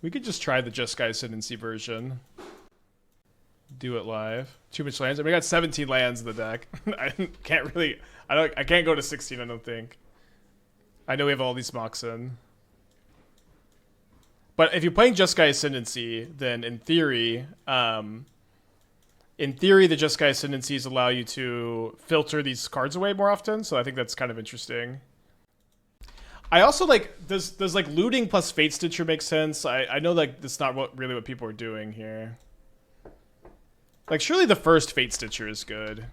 We could just try the Jeskai Ascendancy version. Do it live. Too much lands. I mean, we got 17 lands in the deck. I can't really. I can't go to 16. I don't think. I know we have all these Mox in. But if you're playing Jeskai Ascendancy, then in theory, the Jeskai Ascendancies allow you to filter these cards away more often. So I think that's kind of interesting. I also like does like looting plus Fate Stitcher make sense? I know like that's not really what people are doing here. Like surely the first Fate Stitcher is good.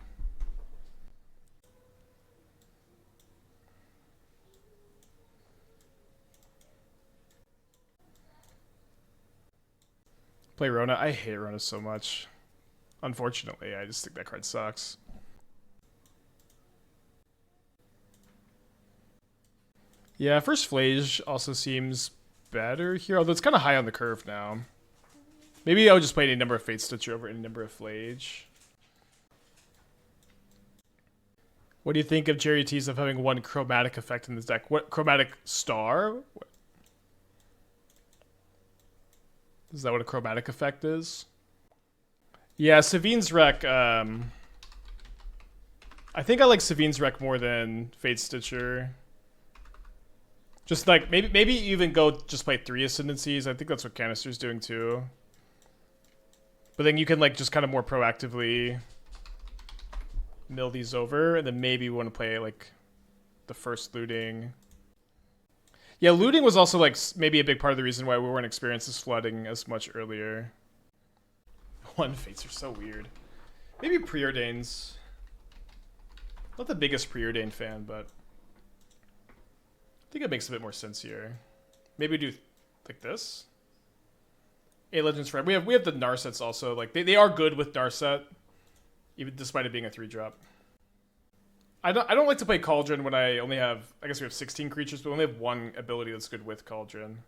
Play Rona. I hate Rona so much. Unfortunately, I just think that card sucks. Yeah, first Flage also seems better here, although it's kind of high on the curve now. Maybe I'll just play any number of Fate Stitcher over any number of Flage. What do you think of Jerry T's of having one chromatic effect in this deck? What chromatic star? Is that what a chromatic effect is? Yeah, Savine's Wreck. I think I like Savine's Wreck more than Fate Stitcher. Just like maybe even go just play 3 Ascendancies. I think that's what Canister's doing too. But then you can like just kind of more proactively mill these over, and then maybe we want to play like the first looting. Yeah, looting was also like maybe a big part of the reason why we weren't experiencing this flooding as much earlier. One fates are so weird. Maybe Preordains. Not the biggest Preordain fan, but I think it makes a bit more sense here. Maybe do like this. 8 Legends Friend. We have the Narsets also. Like they are good with Narset, even despite it being a 3-drop. I don't like to play Cauldron when I only have, I guess we have 16 creatures, but we only have one ability that's good with Cauldron.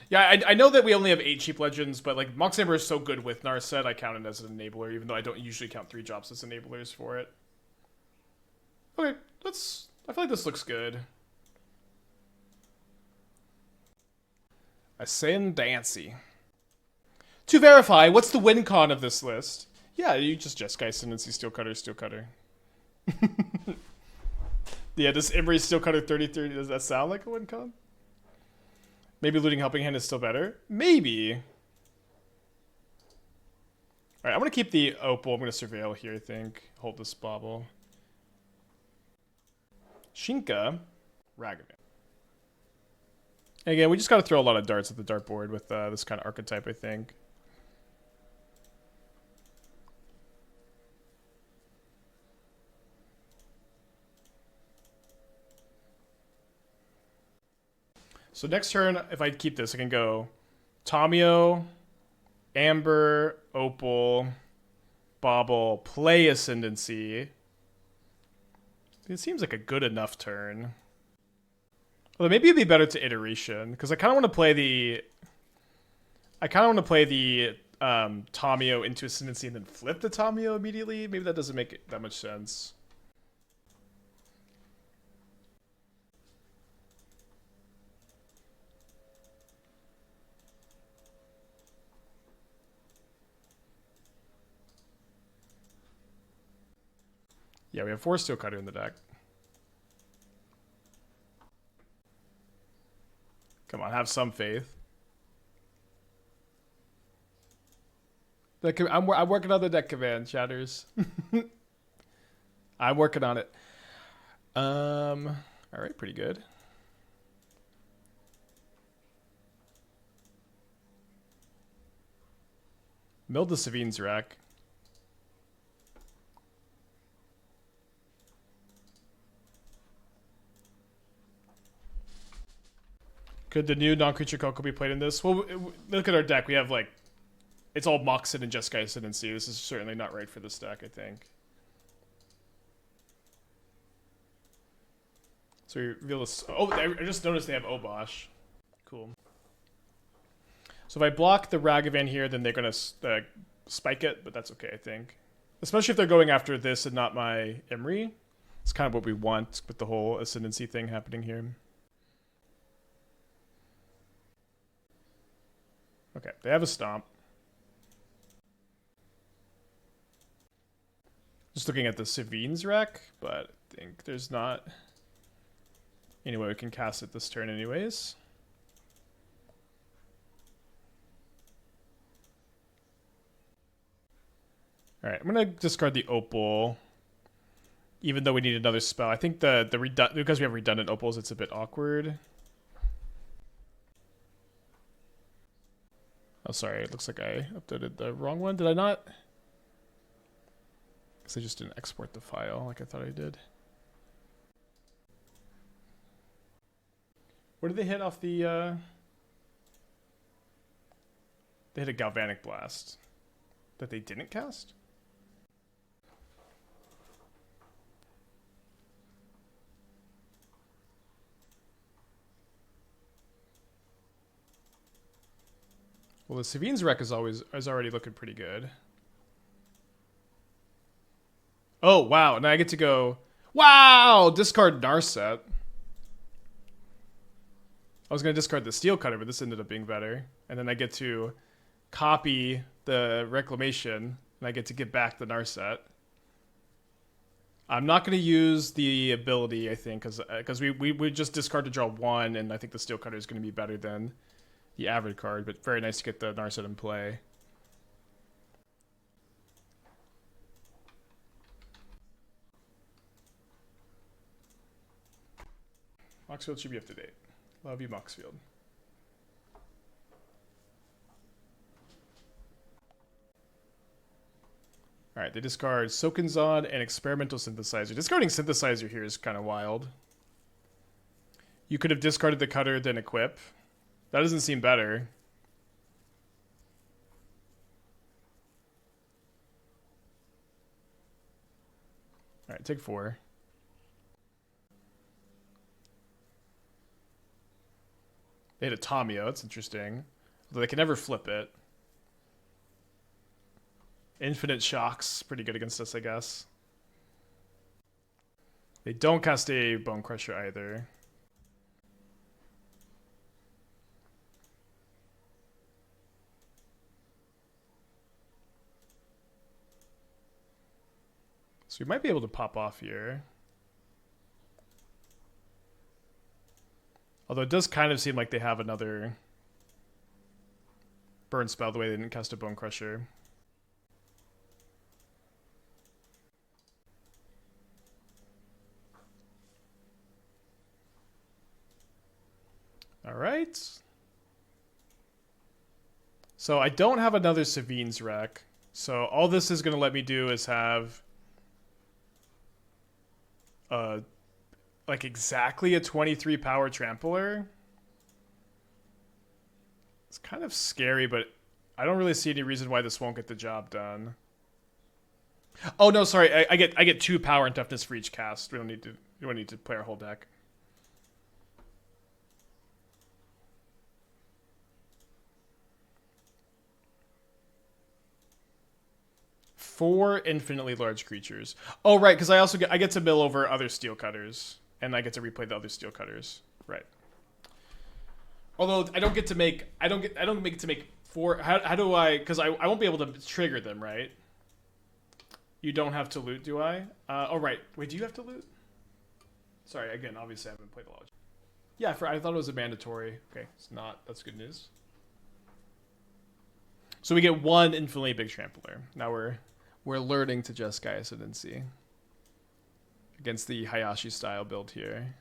Yeah, I know that we only have 8 cheap legends, but like Mox Amber is so good with Narset, I count it as an enabler, even though I don't usually count 3-drops as enablers for it. Okay, I feel like this looks good. Ascendancy. To verify, what's the win con of this list? Yeah, you just Jeskai Ascendancy, Steel Cutter, Steel Cutter. Yeah, does Emry Steel Cutter 30-30, does that sound like a win con? Maybe Looting Helping Hand is still better? Maybe. Alright, I'm going to keep the Opal. I'm going to Surveil here, I think. Hold this Bauble. Shinka. Ragavan. Again, we just got to throw a lot of darts at the dartboard with this kind of archetype, I think. So next turn, if I keep this, I can go Tamiyo, Amber, Opal, Bauble, play Ascendancy. It seems like a good enough turn. Although maybe it'd be better to Iteration, because I kind of want to play the... Tamiyo into Ascendancy and then flip the Tamiyo immediately. Maybe that doesn't make that much sense. Yeah, we have 4 Steel Cutter in the deck. Come on, have some faith. I'm working on the deck command, chatters. I'm working on it. All right, pretty good. Milled the Savine's Rack. Could the new non-creature Coco be played in this? Well, look at our deck. We have like, it's all Moxen and Jeskai Ascendancy. This is certainly not right for this deck, I think. So we reveal this. Oh, I just noticed they have Obosh. Cool. So if I block the Ragavan here, then they're gonna spike it, but that's okay, I think. Especially if they're going after this and not my Emry. It's kind of what we want with the whole Ascendancy thing happening here. Okay, they have a stomp. Just looking at the Sevin's Wreck, but I think there's not any way we can cast it this turn anyways. Alright, I'm going to discard the Opal, even though we need another spell. I think because we have redundant Opals, it's a bit awkward. Oh, sorry, it looks like I updated the wrong one. Did I not? Because I just didn't export the file like I thought I did. What did they hit off the... They hit a Galvanic Blast that they didn't cast? Well, the Sevin's Wreck is already looking pretty good. Oh, wow. Now I get to go... Wow! Discard Narset. I was going to discard the Steel Cutter, but this ended up being better. And then I get to copy the Reclamation, and I get to get back the Narset. I'm not going to use the ability, I think, because we just discard to draw one, and I think the Steel Cutter is going to be better than the Arid card, but very nice to get the Narset in play. Moxfield should be up to date. Love you, Moxfield. Alright, they discard Sokinzon and Experimental Synthesizer. Discarding Synthesizer here is kind of wild. You could have discarded the Cutter, then equip. That doesn't seem better. Alright, take 4. They hit a Tamiyo, that's interesting. Although they can never flip it. Infinite Shocks, pretty good against us, I guess. They don't cast a Bone Crusher either. So we might be able to pop off here. Although it does kind of seem like they have another burn spell the way they didn't cast a Bone Crusher. Alright. So I don't have another Sevin's Wreck. So all this is going to let me do is have... like exactly a 23 power trampler. It's kind of scary, but I don't really see any reason why this won't get the job done. Oh no, sorry, I get 2 power and toughness for each cast. We don't need to play our whole deck. Four infinitely large creatures. Oh right, because I get to mill over other Steel Cutters. And I get to replay the other Steel Cutters, right? Although I don't get to make, I don't get to make 4. How do I? Because I won't be able to trigger them, right? You don't have to loot, do I? Oh right. Wait, do you have to loot? Sorry, again, obviously I haven't played a lot. Yeah, I thought it was a mandatory. Okay, it's not. That's good news. So we get 1 infinitely big trampler. Now we're learning to Jeskai Ascendancy. Against the Hayashi style build here.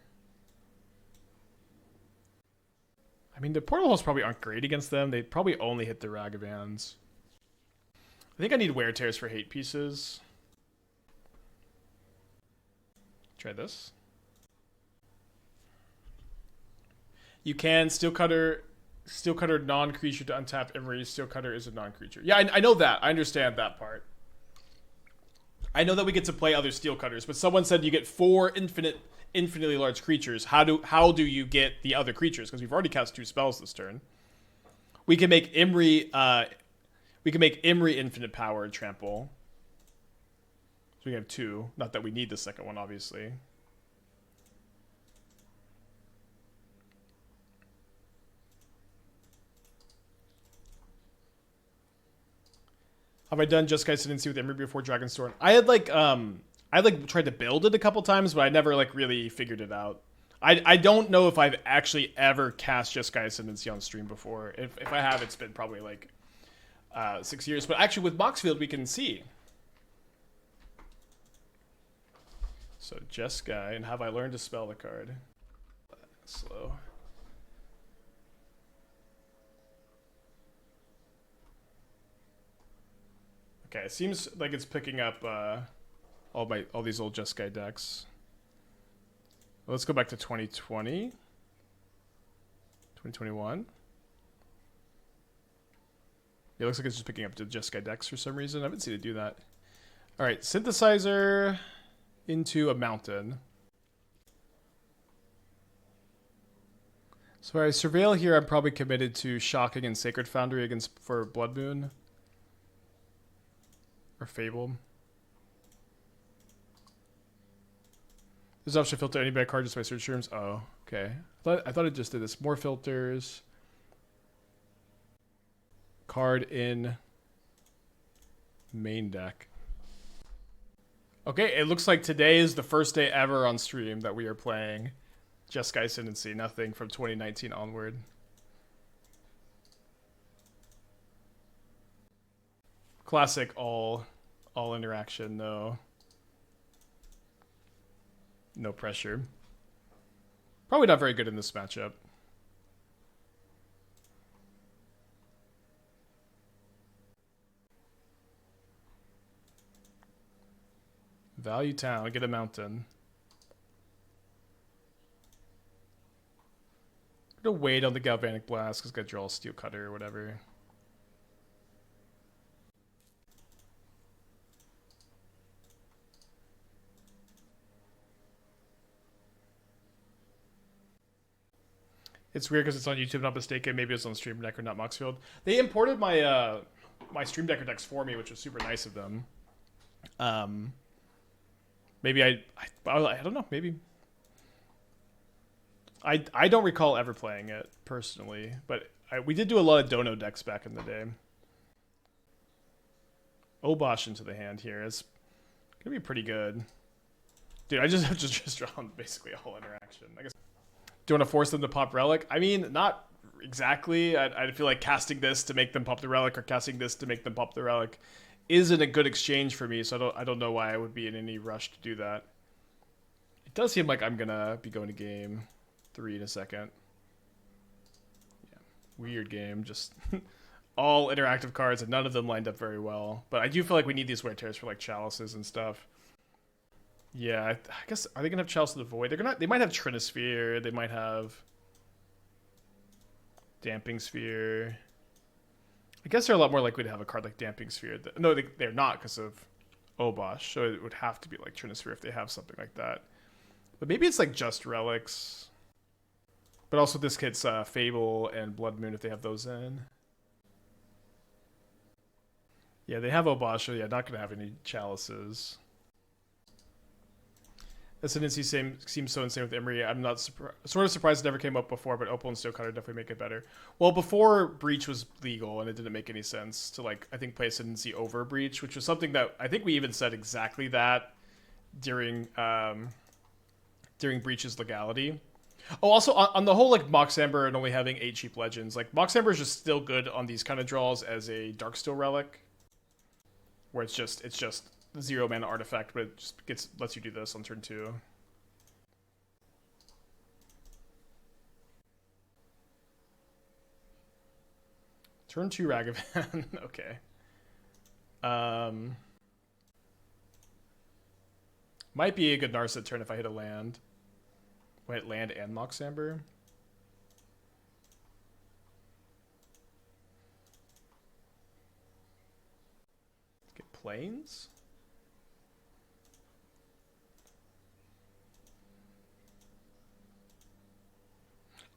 I mean, the portal holes probably aren't great against them. They probably only hit the Ragavans. I think I need Wear Tears for hate pieces. Try this. You can Steel Cutter non-creature to untap Emry. Steel Cutter is a non-creature. Yeah, I know that. I understand that part. I know that we get to play other Steel Cutters, but someone said you get 4 infinitely large creatures. How do you get the other creatures? Because we've already cast 2 spells this turn. We can make Emry infinite power trample. So we have 2. Not that we need the second one, obviously. Have I done Jeskai Ascendancy with Emry before Dragonstorm? I had like tried to build it a couple times, but I never like really figured it out. I don't know if I've actually ever cast Jeskai Ascendancy on stream before. If I have, it's been probably like 6 years. But actually with Moxfield we can see. So Jeskai, and have I learned to spell the card? Slow. Okay, it seems like it's picking up all these old Jeskai decks. Let's go back to 2020. 2021. Yeah, it looks like it's just picking up the Jeskai decks for some reason. I haven't seen it do that. Alright, Synthesizer into a mountain. So I surveil here, I'm probably committed to Shocking and Sacred Foundry for Blood Moon. Or Fable. There's option filter any bad card just by search terms. Oh, okay. I thought it just did this. More filters. Card in main deck. Okay, it looks like today is the first day ever on stream that we are playing Jeskai Ascendancy. Nothing from 2019 onward. Classic all interaction, no pressure. Probably not very good in this matchup. Value town, get a mountain. I'm gonna wait on the Galvanic Blast because I gotta draw a Steel Cutter or whatever. It's weird because it's on YouTube, not mistaken. Maybe it's on Stream Deck or not Moxfield. They imported my my Stream Decker decks for me, which was super nice of them. Maybe I don't know. Maybe I don't recall ever playing it personally, but we did do a lot of Dono decks back in the day. Obosh into the hand here is gonna be pretty good, dude. I just have to just draw on basically a whole interaction. I guess. Do you want to force them to pop Relic? I mean, not exactly. I feel like casting this to make them pop the Relic or casting this to make them pop the Relic isn't a good exchange for me, so I don't know why I would be in any rush to do that. It does seem like I'm going to be going to game 3 in a second. Yeah, weird game. Just all interactive cards, and none of them lined up very well. But I do feel like we need these wear tears for like Chalices and stuff. Yeah, I guess, are they gonna have Chalice of the Void? They might have Trinisphere. They might have Damping Sphere. I guess they're a lot more likely to have a card like Damping Sphere. No, they're not because of Obosh. So it would have to be like Trinisphere if they have something like that. But maybe it's like just Relics. But also this hits Fable and Blood Moon if they have those in. Yeah, they have Obosh, so yeah, not gonna have any Chalices. Ascendancy seems so insane with Emry. I'm not sort of surprised it never came up before, but Opal and Steel Cutter definitely make it better. Well, before Breach was legal, and it didn't make any sense to like I think play Ascendancy over Breach, which was something that I think we even said exactly that during Breach's legality. Oh, also on the whole like Mox Amber and only having 8 cheap legends, like Mox Amber is just still good on these kind of draws as a Darksteel relic, where it's just 0 mana artifact, but it just lets you do this on turn 2. Turn 2 Ragavan. Okay. Might be a good Narset turn if I hit a land. Wait, land and Mox Amber. Get planes.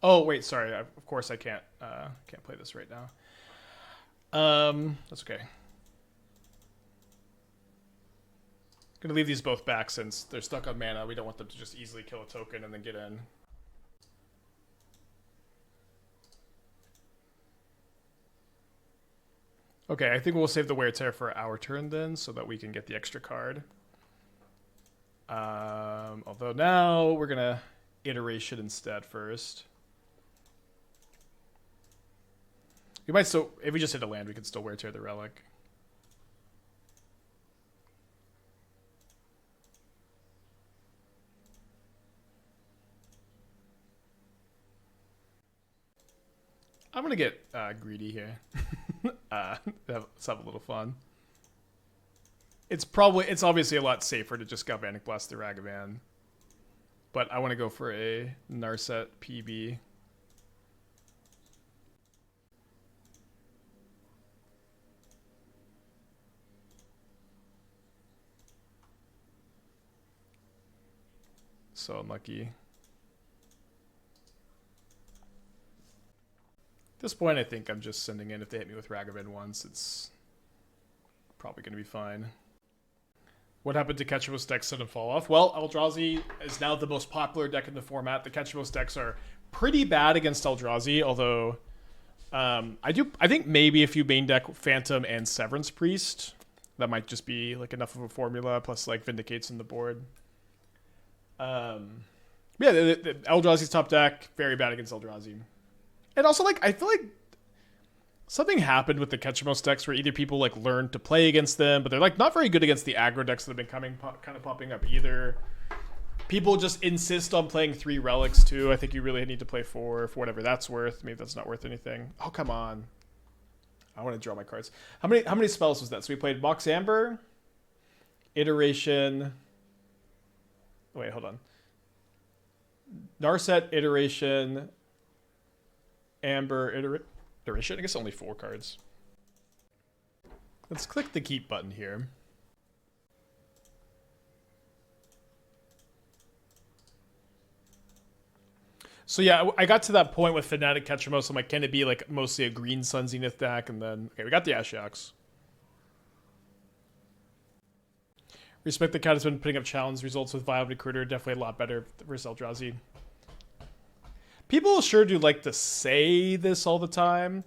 Oh wait, sorry. Of course I can't play this right now. That's okay. Gonna leave these both back since they're stuck on mana. We don't want them to just easily kill a token and then get in. Okay, I think we'll save the Wear Tear for our turn then, so that we can get the extra card. Although now we're gonna Iteration instead first. We might still, if we just hit a land, we can still Wear Tear the Relic. I'm gonna get greedy here. Let's have a little fun. It's obviously a lot safer to just Galvanic Blast the Ragavan. But I want to go for a Narset PB. So unlucky. At this point, I think I'm just sending in. If they hit me with Ragavan once, it's probably going to be fine. What happened to Ketchumos decks sudden fall off? Well, Eldrazi is now the most popular deck in the format. The Ketchumos decks are pretty bad against Eldrazi, although I think maybe if you main deck Phantom and Severance Priest, that might just be like enough of a formula, plus like Vindicates in the board. Yeah, the Eldrazi's top deck, very bad against Eldrazi. And also, like, I feel like something happened with the Ketchumos decks where either people, like, learned to play against them, but they're, like, not very good against the aggro decks that have been kind of popping up either. People just insist on playing 3 relics, too. I think you really need to play 4 for whatever that's worth. Maybe that's not worth anything. Oh, come on. I want to draw my cards. How many spells was that? So we played Mox Amber, Iteration. Oh, wait, hold on. Narset, Iteration, Amber, Iteration. I guess only 4 cards. Let's click the keep button here. So yeah, I got to that point with Fnatic Ketchumos. I'm like, can it be like mostly a green Sun Zenith deck? And then, okay, we got the Ashioks. Respect the Cat has been putting up challenge results with Viable Recruiter. Definitely a lot better versus Eldrazi. People sure do like to say this all the time.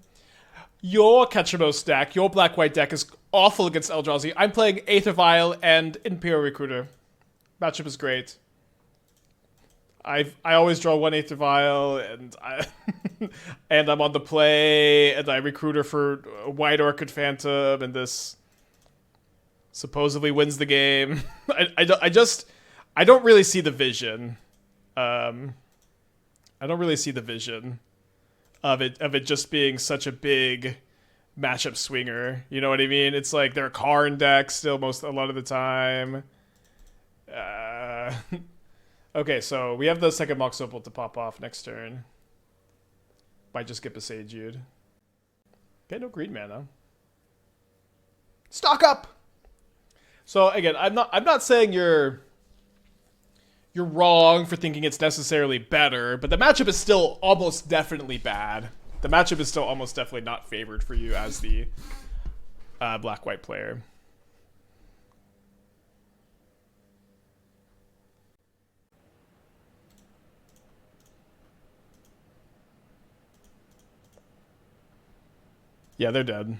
Your Ketchumos deck, your black-white deck is awful against Eldrazi. I'm playing Aether Vial and Imperial Recruiter. Matchup is great. I always draw 1 Aether Vial, and and I'm on the play, and I Recruiter for White Orchid Phantom, and this supposedly wins the game. I don't really see the vision. I don't really see the vision of it just being such a big matchup swinger. You know what I mean? It's like they're Karn decks still a lot of the time. Okay, so we have the second Mox Opal to pop off next turn. Might just get Besage'd. Okay, no green mana. Stock up! So again, I'm not saying you're wrong for thinking it's necessarily better, but the matchup is still almost definitely bad. The matchup is still almost definitely not favored for you as the black-white player. Yeah, they're dead.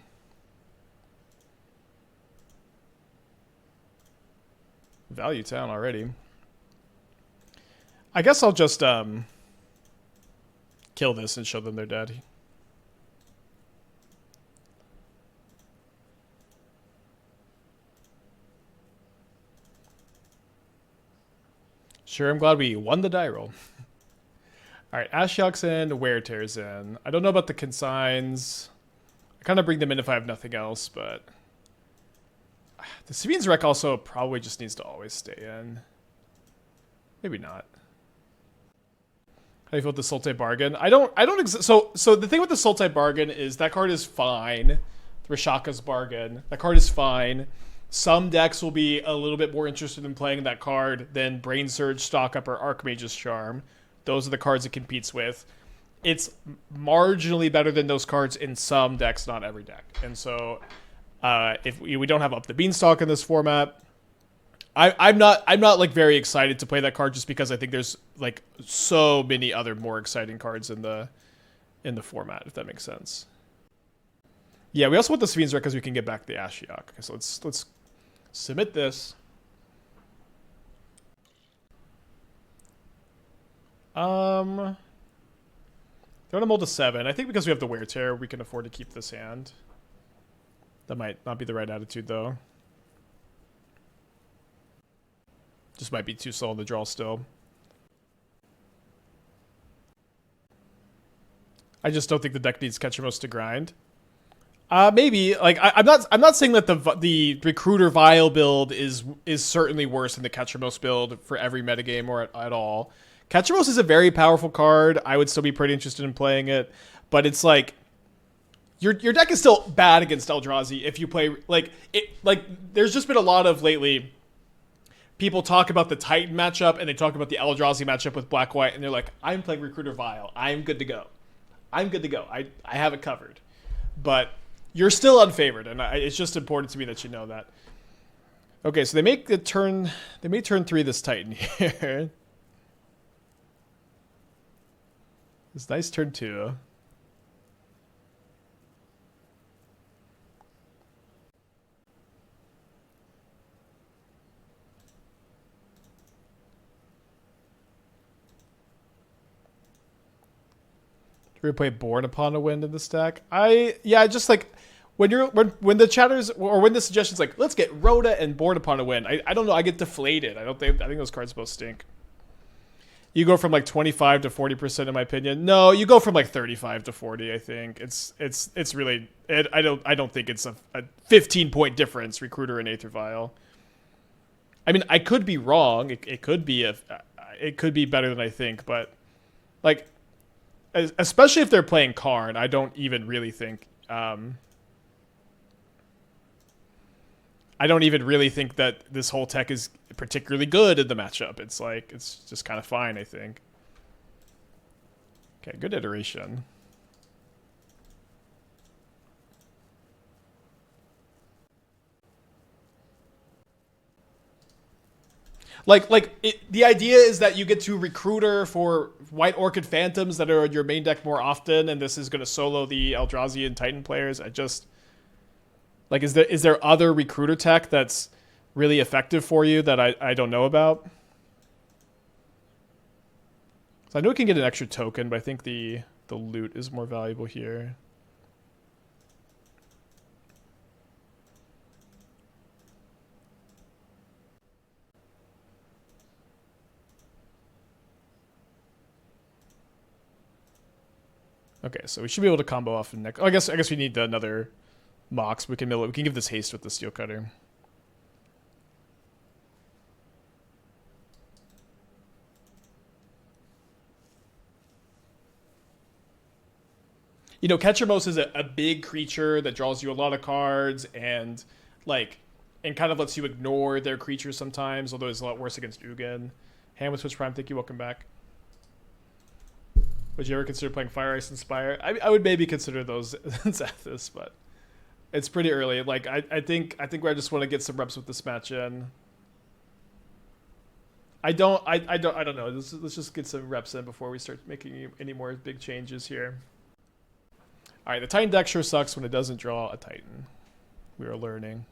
Value town already. I guess I'll just kill this and show them they're dead. Sure, I'm glad we won the die roll. Alright, Ashiok's in, Wear Tear's in. I don't know about the consigns. I kind of bring them in if I have nothing else, but the Sabine's Wreck also probably just needs to always stay in. Maybe not. How do you feel with the Sultai Bargain? So the thing with the Sultai Bargain is that card is fine. Rashaka's Bargain. That card is fine. Some decks will be a little bit more interested in playing that card than Brain Surge, Stock Up, or Archmage's Charm. Those are the cards it competes with. It's marginally better than those cards in some decks, not every deck. And so if we don't have Up the Beanstalk in this format, I'm not like very excited to play that card just because I think there's like so many other more exciting cards in the format, if that makes sense. Yeah, we also want the Sphinx because we can get back the Ashiok. Okay, so let's submit this. Throw a mold to 7. I think because we have the Wear Tear, we can afford to keep this hand. That might not be the right attitude, though. Just might be too slow on the draw still. I just don't think the deck needs Ketchamos to grind. Maybe like I'm not saying that the Recruiter Vial build is certainly worse than the Ketchamos build for every metagame or at all. Ketchamos is a very powerful card. I would still be pretty interested in playing it, but it's like your deck is still bad against Eldrazi if you play like it. Like there's just been a lot of lately. People talk about the Titan matchup and they talk about the Eldrazi matchup with Black White, and they're like, "I'm playing Recruiter Vial. I'm good to go. I'm good to go. I have it covered." But you're still unfavored, and it's just important to me that you know that. Okay, so they make the turn. They made turn 3 this Titan here. This nice turn 2. We play Born Upon a Wind in the stack. Just like when the chatters or when the suggestions like let's get Rhoda and Born Upon a Wind. I don't know. I get deflated. I think those cards both stink. You go from like 25 to 40% in my opinion. No, you go from like 35 to 40. I think it's really. I don't think it's a 15-point difference. Recruiter and Aether Vial. I mean, I could be wrong. It could be better than I think, but like. Especially if they're playing Karn, I don't even really think. I don't even really think that this whole tech is particularly good in the matchup. It's like it's just kind of fine, I think. Okay, good iteration. The idea is that you get to Recruiter for White Orchid Phantoms that are in your main deck more often, and this is going to solo the Eldrazi and Titan players. I just like is there other Recruiter tech that's really effective for you that I don't know about? So I know we can get an extra token, but I think the loot is more valuable here. Okay, so we should be able to combo off in next. Oh, I guess we need another Mox. We can give this haste with the Steel Cutter. You know, Ketchamos is a big creature that draws you a lot of cards and kind of lets you ignore their creatures sometimes, although it's a lot worse against Ugin. Ham with Switch Prime, thank you, welcome back. Would you ever consider playing Fire Ice Inspire? I would maybe consider those Zathis, but it's pretty early. Like I think I just want to get some reps with this match in. I don't know. Let's just get some reps in before we start making any more big changes here. All right, the Titan deck sure sucks when it doesn't draw a Titan. We are learning.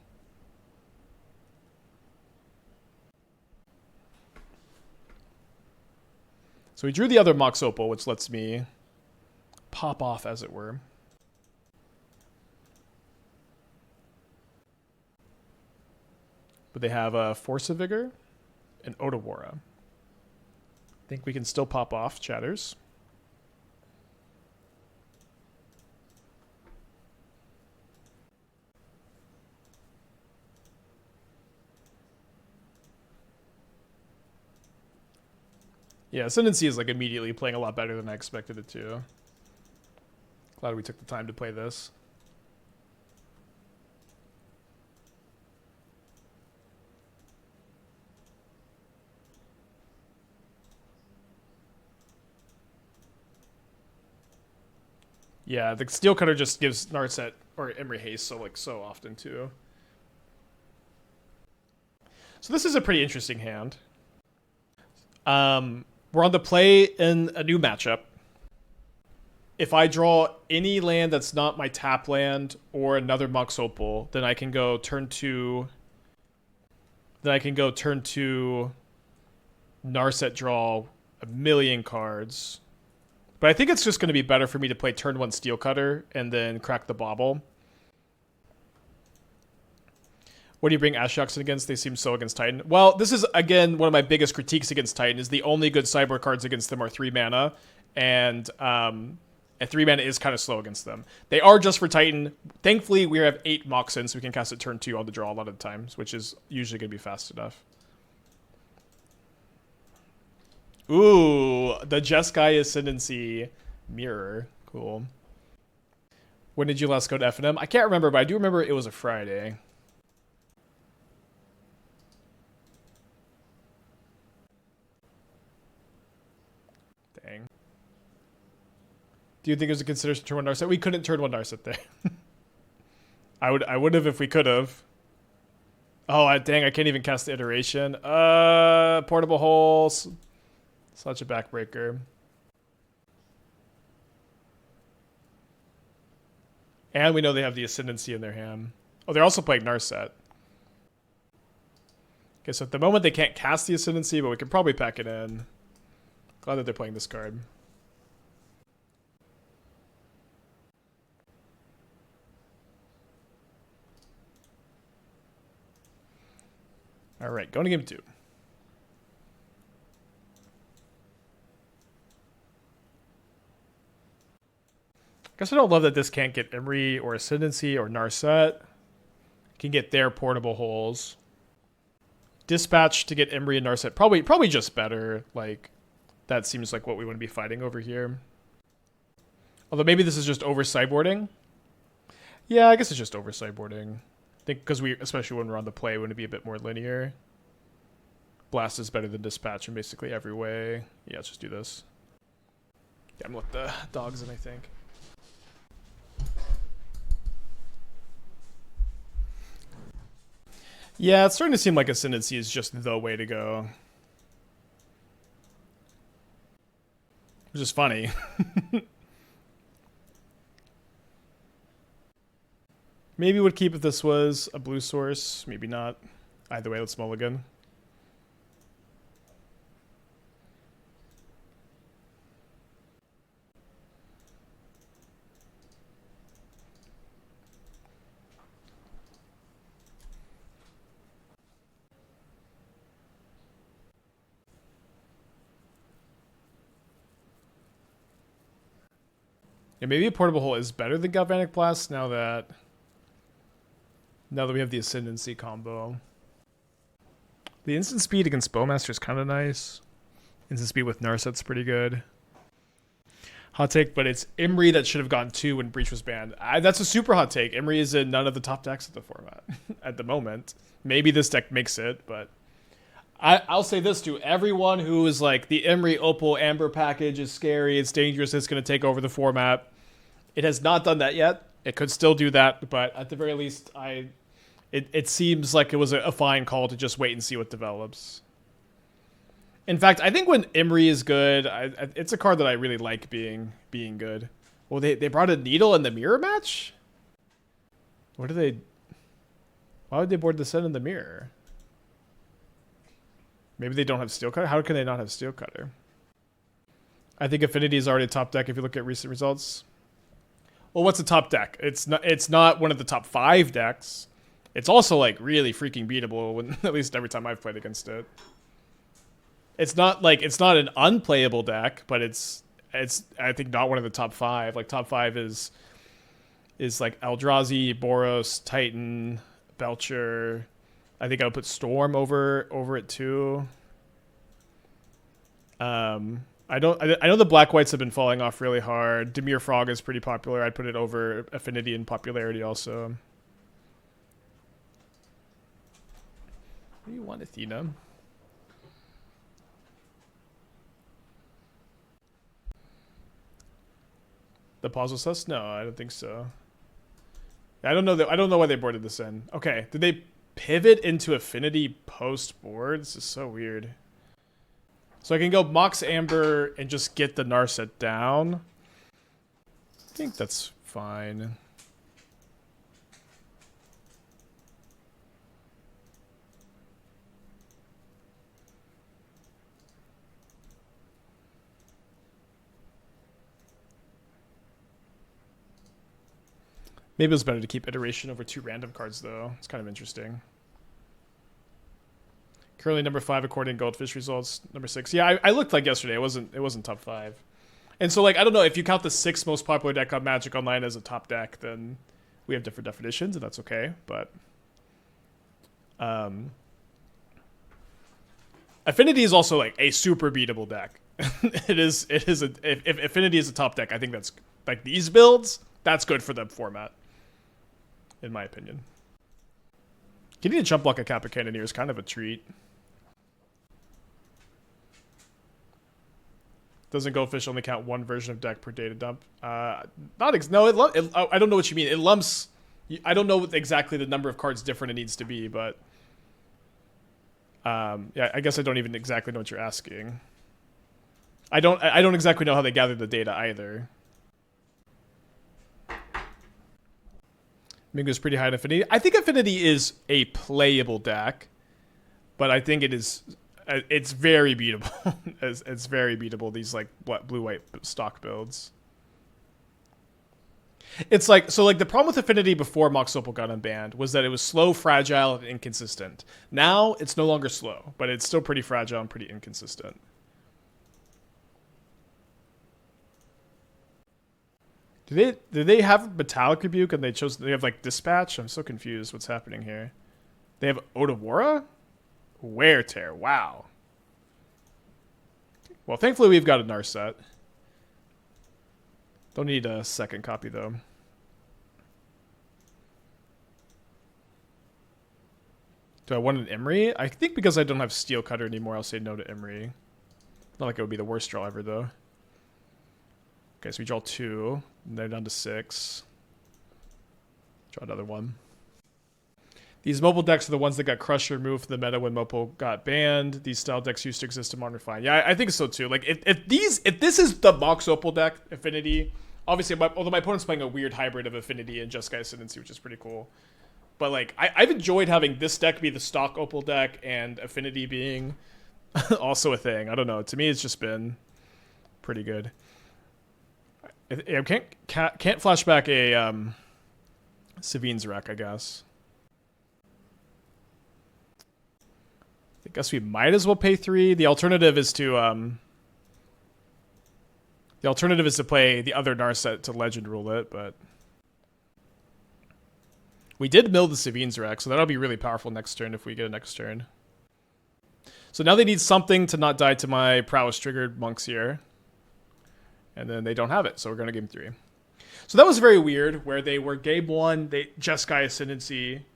So we drew the other Mox Opal, which lets me pop off, as it were. But they have a Force of Vigor and Otawara. I think we can still pop off, chatters. Yeah, Ascendancy is like immediately playing a lot better than I expected it to. Glad we took the time to play this. Yeah, the Steel Cutter just gives Narset or Emry haste so often too. So this is a pretty interesting hand. We're on the play in a new matchup. if I draw any land that's not my tap land or another Mox Opal, then I can go turn 2. Then I can go turn 2, Narset, draw a million cards. But I think it's just going to be better for me to play turn 1 Steel Cutter and then crack the Bauble. What do you bring Ashioks against? They seem so against Titan. Well, this is, again, one of my biggest critiques against Titan, is the only good sideboard cards against them are 3 mana. And 3 mana is kind of slow against them. They are just for Titan. Thankfully, we have 8 Mox in, so we can cast it turn 2 on the draw a lot of the times, which is usually going to be fast enough. Ooh, the Jeskai Ascendancy Mirror. Cool. When did you last go to F&M? I can't remember, but I do remember it was a Friday. Dang. Do you think it was a consideration to turn 1 Narset? We couldn't turn 1 Narset there. I would have if we could have. Oh, dang, I can't even cast the iteration. Portable holes. Such a backbreaker. And we know they have the Ascendancy in their hand. Oh, they're also playing Narset. Okay, so at the moment they can't cast the Ascendancy, but we can probably pack it in. Glad that they're playing this card. Alright, going to game 2. Guess I don't love that this can't get Emry or Ascendancy or Narset. Can get their portable holes. Dispatch to get Emry and Narset. Probably just better. Like, that seems like what we want to be fighting over here. Although maybe this is just over sideboarding. Yeah, I guess it's just over sideboarding. I think because especially when we're on the play, we want to be a bit more linear. Blast is better than Dispatch in basically every way. Yeah, let's just do this. Yeah, I'm gonna let the dogs in, I think. Yeah, it's starting to seem like Ascendancy is just the way to go. Which is funny. Maybe would keep if this was a blue source. Maybe not. Either way, let's mulligan. Yeah, maybe a portable hole is better than Galvanic Blast now that we have the Ascendancy combo. The instant speed against Bowmaster is kind of nice. Instant speed with Narset's pretty good. Hot take, but it's Emry that should have gone 2 when Breach was banned. That's a super hot take. Emry is in none of the top decks of the format at the moment. Maybe this deck makes it, but I'll say this to everyone who is like, the Emry Opal Amber package is scary, it's dangerous, it's going to take over the format. It has not done that yet. It could still do that, but at the very least, it seems like it was a fine call to just wait and see what develops. In fact, I think when Emry is good, it's a card that I really like being good. Well, they brought a Needle in the mirror match? Why would they board the Sun in the mirror? Maybe they don't have Steel Cutter? How can they not have Steel Cutter? I think Affinity is already a top deck if you look at recent results. Well, what's a top deck? It's not one of the top 5 decks. It's also like really freaking beatable when, at least every time I've played against it. It's not an unplayable deck, but it's I think not one of the top 5. Like top 5 is like Eldrazi, Boros, Titan, Belcher. I think I would put Storm over it too. I know the black whites have been falling off really hard. Dimir Frog is pretty popular. I'd put it over Affinity in popularity also. What do you want, Athena? The pause was sus? No, I don't think so. I don't know why they boarded this in. Okay, did they pivot into Affinity post board? This is so weird. So I can go Mox Amber and just get the Narset down. think that's fine. Maybe it was better to keep iteration over 2 random cards, though. It's kind of interesting. Currently number 5 according to Goldfish results. Number 6. Yeah, I looked like yesterday. It wasn't top 5. And so, like, I don't know, if you count the 6th most popular deck on Magic Online as a top deck, then we have different definitions, and that's okay. But Affinity is also like a super beatable deck. It is if Affinity is a top deck, I think that's like these builds, that's good for the format, in my opinion. Getting a jump block a Kappa Cannoneer is kind of a treat. Doesn't Goldfish only count one version of deck per data dump? I don't know what you mean. It lumps. I don't know what exactly the number of cards different it needs to be, but yeah, I guess I don't even exactly know what you're asking. I don't exactly know how they gather the data either. Mingo's pretty high in Affinity. I think Affinity is a playable deck, but I think it's very beatable. it's very beatable, these like blue-white stock builds. It's like, so like the problem with Affinity before Mox Opal got unbanned was that it was slow, fragile, and inconsistent. Now it's no longer slow, but it's still pretty fragile and pretty inconsistent. Do they have Metallic Rebuke and they have like Dispatch? I'm so confused what's happening here. They have Otawara? Wear Tear, wow. Well, thankfully we've got a Narset. Don't need a second copy though. Do I want an Emry? I think because I don't have Steel Cutter anymore, I'll say no to Emry. Not like it would be the worst draw ever though. Okay, so we draw 2. And they're down to 6. Draw another one. These mobile decks are the ones that got crushed or removed from the meta when Mopal got banned. These style decks used to exist in Modern Refined. Yeah, I think so too. Like if this is the Mox Opal deck, Affinity, obviously, although my opponent's playing a weird hybrid of Affinity and Jeskai Ascendancy, which is pretty cool. But like I've enjoyed having this deck be the stock Opal deck and Affinity being also a thing. I don't know. To me, it's just been pretty good. I can't flash back a Savine's Wreck, I guess. I guess we might as well pay 3. The alternative is to play the other Narset to Legend Rule it, but we did mill the Savine's Wreck, so that'll be really powerful next turn if we get a next turn. So now they need something to not die to my Prowess triggered monks here. And then they don't have it, so we're going to game 3. So that was very weird, where they were game 1, they Jeskai Ascendancy.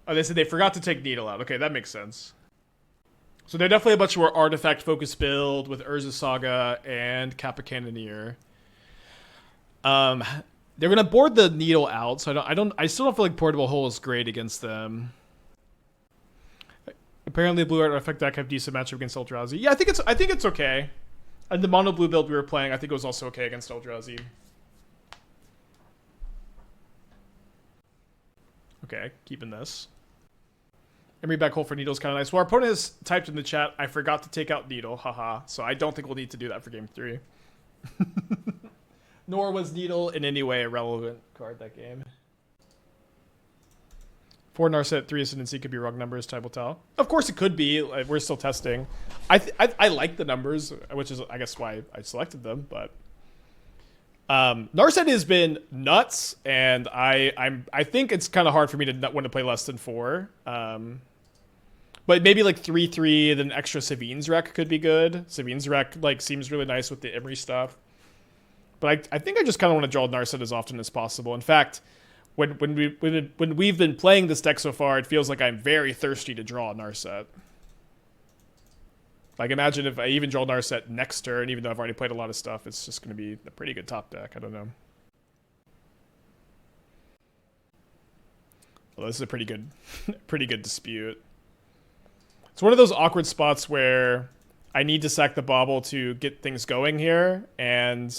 Oh, they said they forgot to take Needle out. Okay, that makes sense. So they're definitely a much more artifact-focused build with Urza Saga and Kappa Cannoneer. They're going to board the Needle out, so I still don't feel like Portable Hole is great against them. Apparently, Blue Artifact deck have decent matchup against Eldrazi. Yeah, I think it's okay. And the mono blue build we were playing, I think it was also okay against Eldrazi. Okay, keeping this. Emry back hole for Needle is kind of nice. Well, our opponent has typed in the chat, I forgot to take out Needle, haha. So I don't think we'll need to do that for game 3. Nor was Needle in any way a relevant card that game. 4 Narset, 3 Ascendancy could be wrong numbers, time will tell. Of course it could be. We're still testing. I like the numbers, which is, I guess, why I selected them. But Narset has been nuts, and I think it's kind of hard for me to not want to play less than 4. But maybe like 3/3, then extra Savine's Wreck could be good. Savine's Wreck like seems really nice with the Emry stuff. But I think I just kind of want to draw Narset as often as possible. In fact, when we've been playing this deck so far, it feels like I'm very thirsty to draw a Narset. Like, imagine if I even draw Narset next turn, even though I've already played a lot of stuff, it's just going to be a pretty good top deck. I don't know. Well, this is a pretty good dispute. It's one of those awkward spots where I need to sack the Bauble to get things going here, and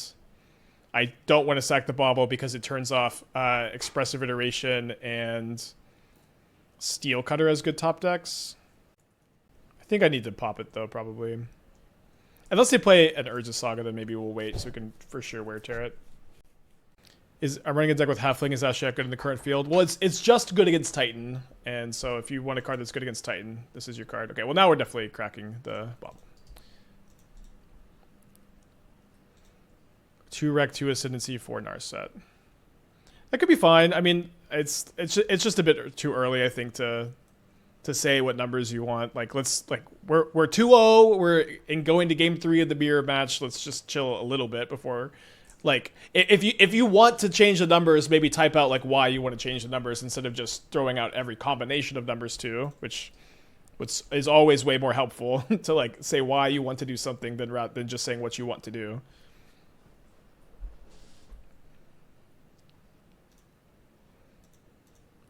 I don't want to sack the Bauble because it turns off Expressive Iteration and Steel Cutter as good top decks. I think I need to pop it though, probably. Unless they play an Urza Saga, then maybe we'll wait so we can for sure wear tear it. I'm running a deck with Halfling. Is Ashiok good in the current field? Well, it's just good against Titan, and so if you want a card that's good against Titan, this is your card. Okay, well now we're definitely cracking the Bauble. 2 Rec, 2 Ascendancy, 4 Narset. That could be fine. I mean, it's just a bit too early, I think, to say what numbers you want. Like we're 2-0. We're going to game 3 of the mirror match. Let's just chill a little bit before. Like, if you want to change the numbers, maybe type out like why you want to change the numbers instead of just throwing out every combination of numbers too, which is always way more helpful to like say why you want to do something than just saying what you want to do.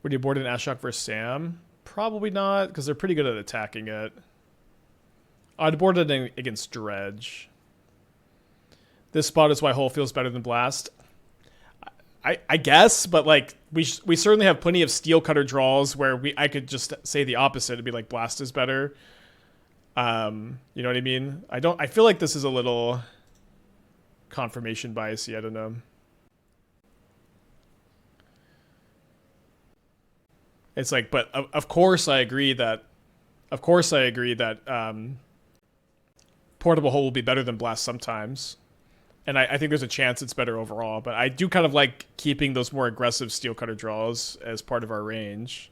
Would you board an Ashiok versus Sam? Probably not, because they're pretty good at attacking it. I'd board it against Dredge. This spot is why Hole feels better than Blast. I guess, but like we certainly have plenty of Steel Cutter draws where I could just say the opposite and be like Blast is better. You know what I mean? I feel like this is a little confirmation biasy. I don't know. It's like, but of course I agree that Portable Hole will be better than Blast sometimes. And I think there's a chance it's better overall, but I do kind of like keeping those more aggressive Steel Cutter draws as part of our range.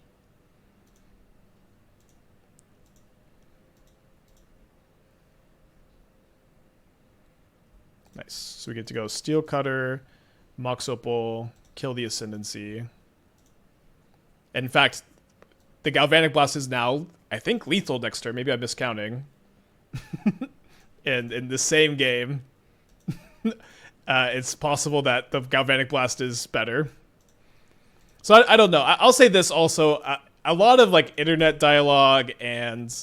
Nice. So we get to go Steel Cutter, Mox Opal, kill the Ascendancy. In fact, the Galvanic Blast is now, I think, lethal next turn. Maybe I'm miscounting. And in the same game, it's possible that the Galvanic Blast is better. So I don't know. I'll say this also. A lot of like internet dialogue and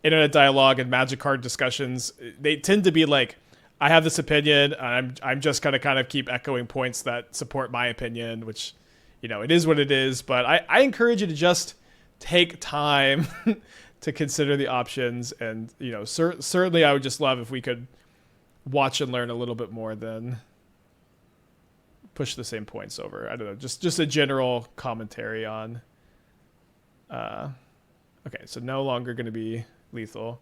Magic card discussions, they tend to be like, I have this opinion. I'm just gonna kind of keep echoing points that support my opinion, which, you know, it is what it is. But I encourage you to just take time to consider the options. And, you know, certainly I would just love if we could watch and learn a little bit more than push the same points over. I don't know, just a general commentary on okay, so no longer going to be lethal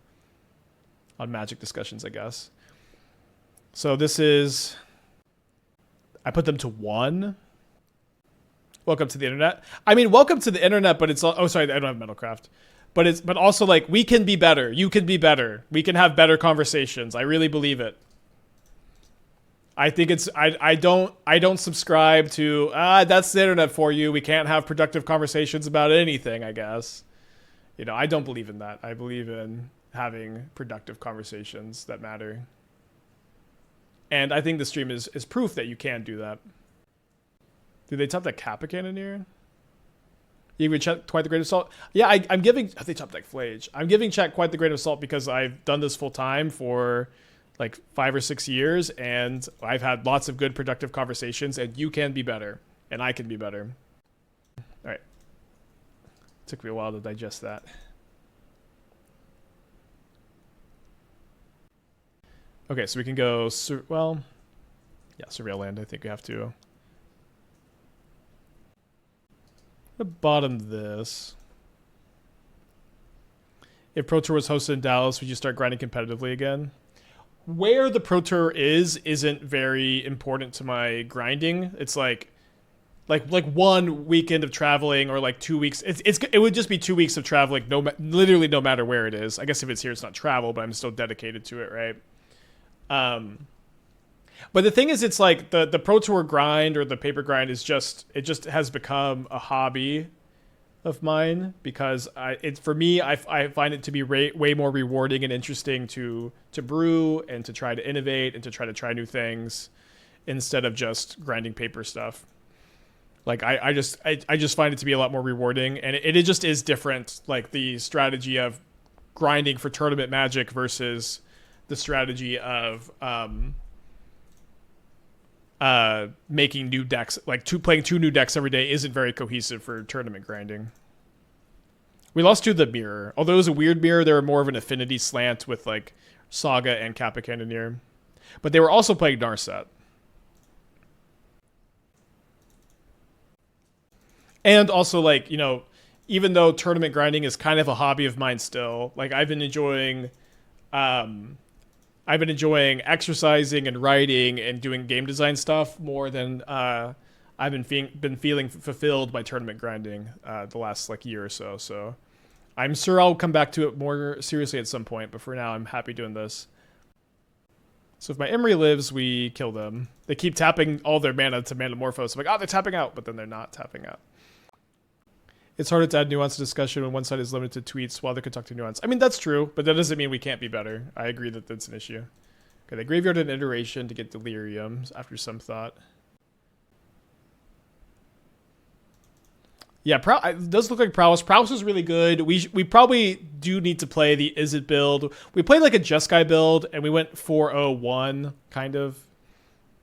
on Magic discussions, I guess. So this is, I put them to 1. Welcome to the internet. I mean, welcome to the internet, but it's, oh sorry, I don't have Metalcraft. But also like, we can be better. You can be better. We can have better conversations. I really believe it. I think it's, I don't subscribe to, that's the internet for you. We can't have productive conversations about anything, I guess. You know, I don't believe in that. I believe in having productive conversations that matter. And I think the stream is proof that you can do that. Do they top that Kappa Cannoneer? You even check Quite the Grain of Salt? Yeah, I'm giving, they top deck Flage. I'm giving chat Quite the Grain of Salt because I've done this full time for like 5 or 6 years, and I've had lots of good productive conversations, and you can be better, and I can be better. All right. Took me a while to digest that. Okay, so we can go, well, yeah, Surveil Land, I think we have to. Bottom this. If Pro Tour was hosted in Dallas, would you start grinding competitively again? Where the Pro Tour isn't very important to my grinding. It's like 1 weekend of traveling, or like 2 weeks. It would just be 2 weeks of traveling, literally no matter where it is. I guess if it's here, it's not travel, but I'm still dedicated to it, right? But the thing is, it's like the Pro Tour grind or the paper grind is it just has become a hobby of mine, because for me, I find it to be way more rewarding and interesting to brew and to try to innovate and to try new things instead of just grinding paper stuff. Like I just find it to be a lot more rewarding, and it just is different. Like the strategy of grinding for tournament Magic versus the strategy of making new decks, like playing 2 new decks every day isn't very cohesive for tournament grinding. We lost to the mirror. Although it was a weird mirror, they were more of an affinity slant with like Saga and Kappa Cannoneer. But they were also playing Narset. And also, like, you know, even though tournament grinding is kind of a hobby of mine still, like I've been enjoying exercising and writing and doing game design stuff more than I've been feeling fulfilled by tournament grinding the last like year or so. So I'm sure I'll come back to it more seriously at some point, but for now I'm happy doing this. So if my Emry lives, we kill them. They keep tapping all their mana to Manamorphose. I'm like, oh, they're tapping out, but then they're not tapping out. It's harder to add nuance to discussion when one side is limited to tweets while they're conducting nuance. I mean, that's true, but that doesn't mean we can't be better. I agree that that's an issue. Okay, they graveyarded an iteration to get Delirium after some thought. Yeah, it does look like Prowess. Prowess is really good. We probably do need to play the Is It build. We played like a Jeskai build, and we went 4-0-1, kind of.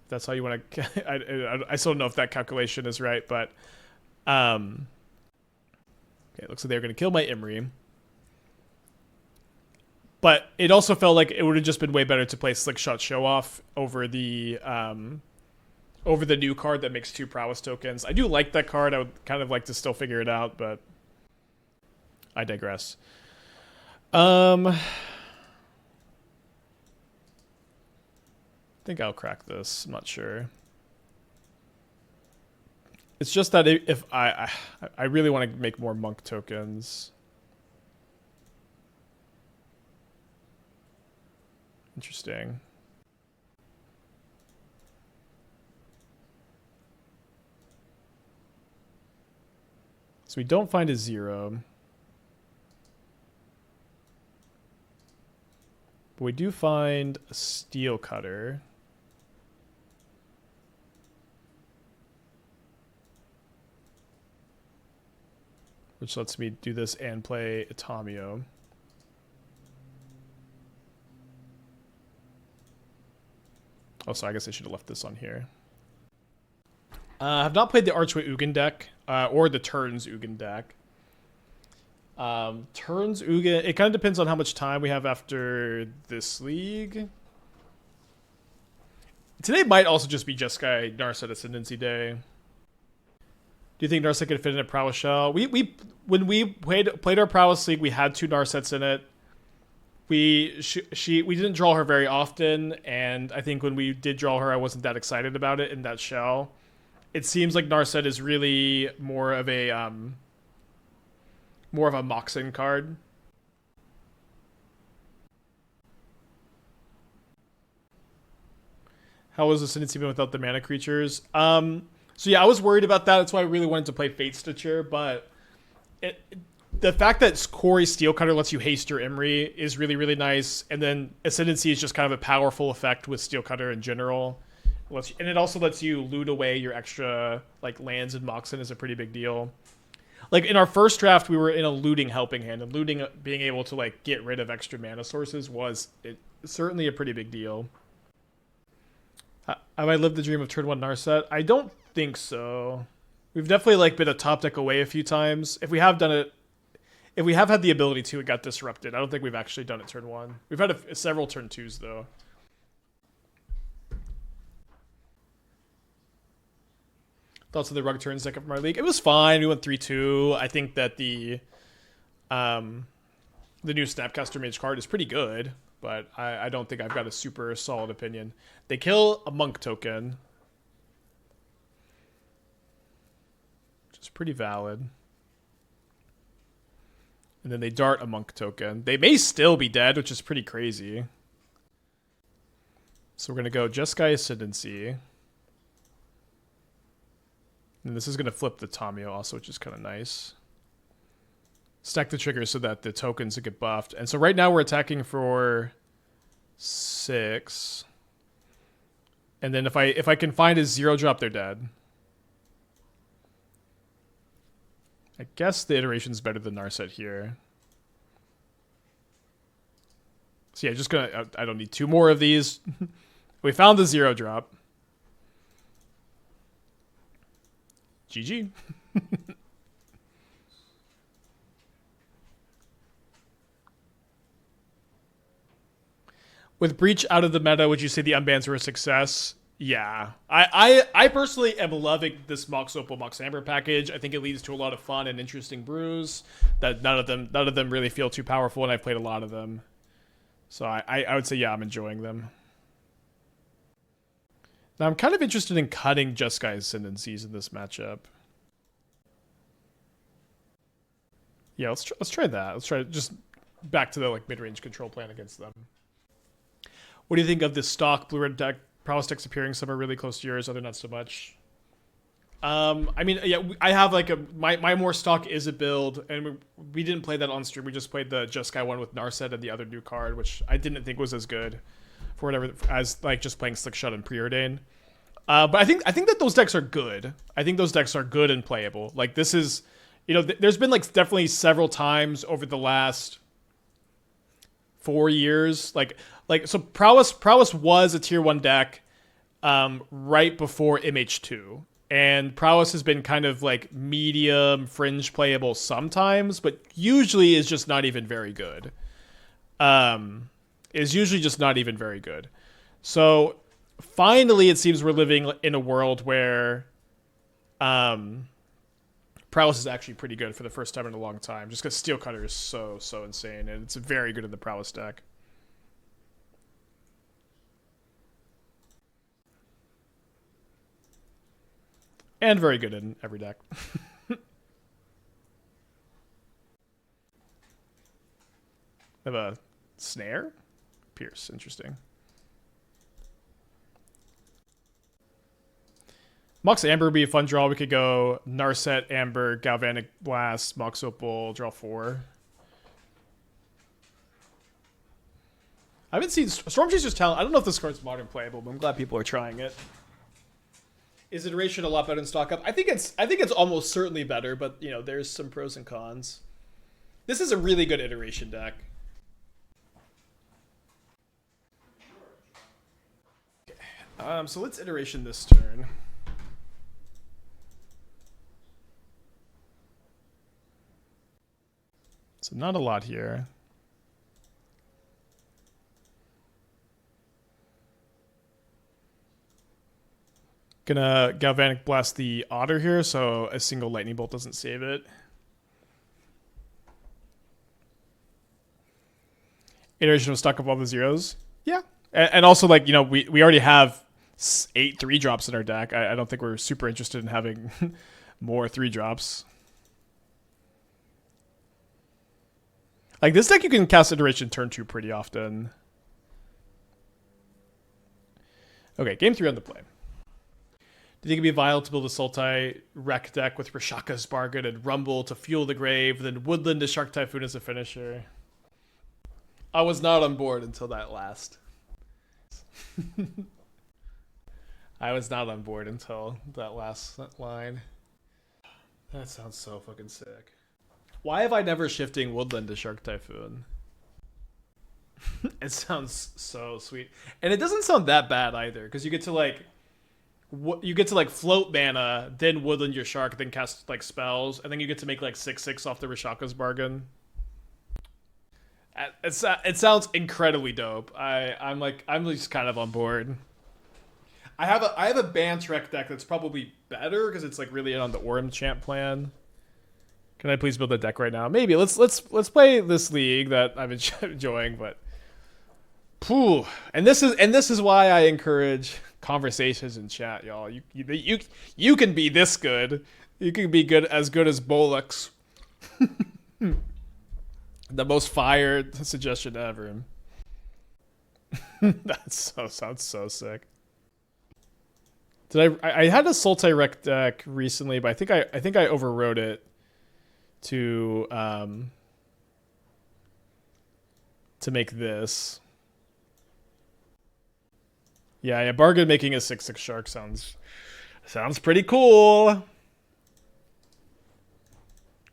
That's how you want to... I still don't know if that calculation is right, but... Okay, it looks like they're going to kill my Emry. But it also felt like it would have just been way better to play Slickshot Show-Off over the new card that makes 2 Prowess tokens. I do like that card. I would kind of like to still figure it out, but I digress. I think I'll crack this. I'm not sure. It's just that if I really want to make more monk tokens. Interesting. So we don't find a 0. But we do find a Steel Cutter. Which lets me do this and play a Tamiyo. Oh, so I guess I should have left this on here. I have not played the Archway Ugin deck, or the Turns Ugin deck. Turns Ugin, it kind of depends on how much time we have after this league. Today might also just be Jeskai Narset Ascendancy Day. Do you think Narset could fit in a Prowess shell? When we played our Prowess League, we had 2 Narsets in it. We didn't draw her very often, and I think when we did draw her, I wasn't that excited about it in that shell. It seems like Narset is really more of a Moxin card. How was Ascendancy been without the mana creatures? So yeah, I was worried about that. That's why I really wanted to play Fate Stitcher, but the fact that Cori-Steel Cutter lets you haste your Emry is really, really nice. And then Ascendancy is just kind of a powerful effect with Steel Cutter in general. And it also lets you loot away your extra like lands, and Moxin is a pretty big deal. Like in our first draft, we were in a looting helping hand, and looting, being able to like get rid of extra mana sources was certainly a pretty big deal. Have I lived the dream of turn 1 Narset? I don't think so. We've definitely like been a top deck away a few times. If we have done it, if we have had the ability to, it got disrupted. I don't think we've actually done it turn 1. We've had several turn 2s though. Thoughts of the Rug Turns deck from our league? It was fine. We went 3-2. I think that the new Snapcaster Mage card is pretty good, but I don't think I've got a super solid opinion. They kill a monk token, which is pretty valid. And then they dart a monk token. They may still be dead, which is pretty crazy. So we're going to go Jeskai Ascendancy. And this is going to flip the Tamiyo also, which is kind of nice. Stack the trigger so that the tokens get buffed. And so right now we're attacking for 6. And then if I can find a 0-drop, they're dead. I guess the iteration's better than Narset here. So yeah, just gonna... I don't need 2 more of these. We found the 0-drop. GG. With Breach out of the meta, would you say the unbans were a success? Yeah. I personally am loving this Mox Opal, Mox Amber package. I think it leads to a lot of fun and interesting brews that none of them really feel too powerful, and I've played a lot of them. So I would say, yeah, I'm enjoying them. Now I'm kind of interested in cutting Jeskai's Ascendancies in this matchup. Yeah, let's try that. Let's try just back to the like mid-range control plan against them. What do you think of this stock blue-red deck? Prowess decks appearing, some are really close to yours, other not so much. I mean, yeah, I have like my more stock is a build, and we didn't play that on stream. We just played the Jeskai one with Narset and the other new card, which I didn't think was as good for whatever as like just playing Slickshot and Preordain. But I think that those decks are good. I think those decks are good and playable. Like this is, you know, there's been like definitely several times over the last 4 years, like so Prowess was a tier 1 deck right before MH2, and Prowess has been kind of like medium fringe playable sometimes, but usually is just not even very good. Is usually just not even very good. So finally it seems we're living in a world where Prowess is actually pretty good for the first time in a long time, just because Steel Cutter is so insane, and it's very good in the Prowess deck. And very good in every deck. Have a snare? Pierce, interesting. Mox Amber would be a fun draw. We could go Narset, Amber, Galvanic Blast, Mox Opal, draw 4. I haven't seen Storm Chaser's Talent. I don't know if this card's modern playable, but I'm glad people are trying it. Is Iteration a lot better than Stock Up? I think it's almost certainly better, but you know, there's some pros and cons. This is a really good Iteration deck. Okay. So let's Iteration this turn. So not a lot here. Gonna Galvanic Blast the Otter here, so a single Lightning Bolt doesn't save it. Iteration of stock up all the zeros. Yeah. And also, like, you know, we already have 8 3-drops in our deck. I don't think we're super interested in having more 3-drops. Like, this deck you can cast Iteration turn 2 pretty often. Okay, game 3 on the play. Do you think it'd be viable to build a Sultai Wreck deck with Rashaka's Bargain and Rumble to fuel the grave, then Woodland to Shark Typhoon as a finisher? I was not on board until that last. I was not on board until that last line. That sounds so fucking sick. Why have I never shifting Woodland to Shark Typhoon? It sounds so sweet. And it doesn't sound that bad either, because you get to like float mana, then Woodland your Shark, then cast like spells, and then you get to make like 6/6 off the Rashaka's Bargain. It sounds incredibly dope. I'm just kind of on board. I have a Bant Wreck deck that's probably better because it's like really on the Orem Champ plan. Can I please build a deck right now? Maybe. Let's play this league that I'm enjoying, but phew. And this is why I encourage conversations in chat, y'all. You can be this good. You can be as good as Bollocks. The most fired suggestion ever. Sounds so sick. I had a Sultai Wreck deck recently, but I think I overrode it to make this. Yeah, Bargain making a 6/6 Shark sounds pretty cool.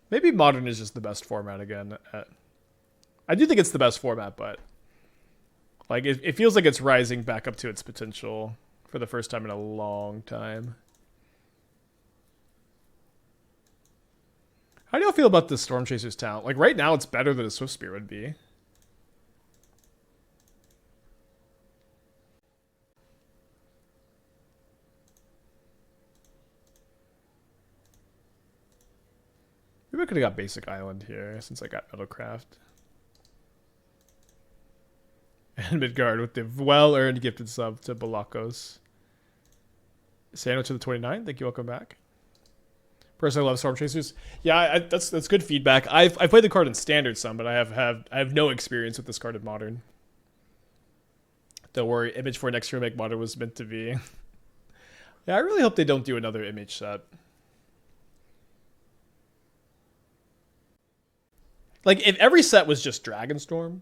Maybe Modern is just the best format again. I do think it's the best format, but like it feels like it's rising back up to its potential for the first time in a long time. How do y'all feel about the Storm Chaser's talent? Like, right now, it's better than a Swift Spear would be. Maybe I could have got Basic Island here, since I got Metalcraft. And Midgard with the well-earned gifted sub to Balakos. Sandwich to the 29. Thank you. Welcome back. Personally, I love Storm Chasers. Yeah, that's good feedback. I've played the card in Standard some, but I have no experience with this card in Modern. Don't worry, Image for next remake Modern was meant to be. Yeah, I really hope they don't do another Image set. Like, if every set was just Dragonstorm.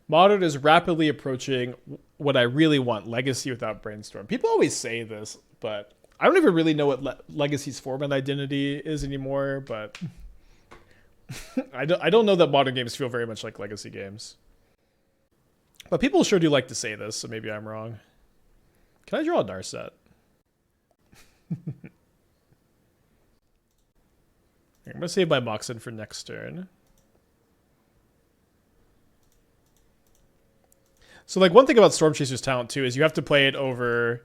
Modern is rapidly approaching what I really want, Legacy without Brainstorm. People always say this, but I don't even really know what Legacy's format identity is anymore, but I don't know that Modern games feel very much like Legacy games. But people sure do like to say this, so maybe I'm wrong. Can I draw a Narset? I'm going to save my Mox in for next turn. So, like, one thing about Storm Chaser's talent, too, is you have to play it over...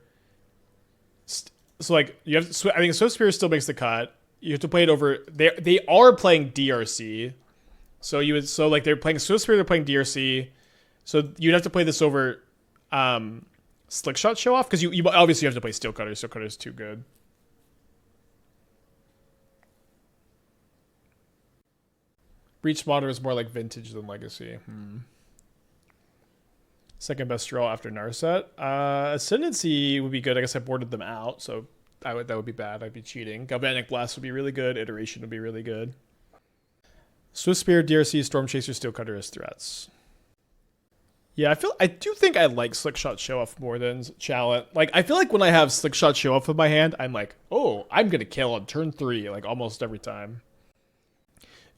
So, like, you have to, I think Swift Spear still makes the cut. You have to play it over... They are playing DRC. So, like, they're playing Swift Spear, they're playing DRC. So, you'd have to play this over Slickshot Show-Off, because you obviously have to play Steel Cutter. Steel Cutter is too good. Breach Modern is more like Vintage than Legacy. Second best draw after Narset. Ascendancy would be good. I guess I boarded them out, so that would be bad. I'd be cheating. Galvanic Blast would be really good. Iteration would be really good. Swift Spear, DRC, Storm Chaser, Steel Cutter as threats. Yeah, I do think I like Slickshot Show-Off more than Challenge. Like, I feel like when I have Slickshot Show-Off in my hand, I'm like, oh, I'm gonna kill on turn 3, like almost every time.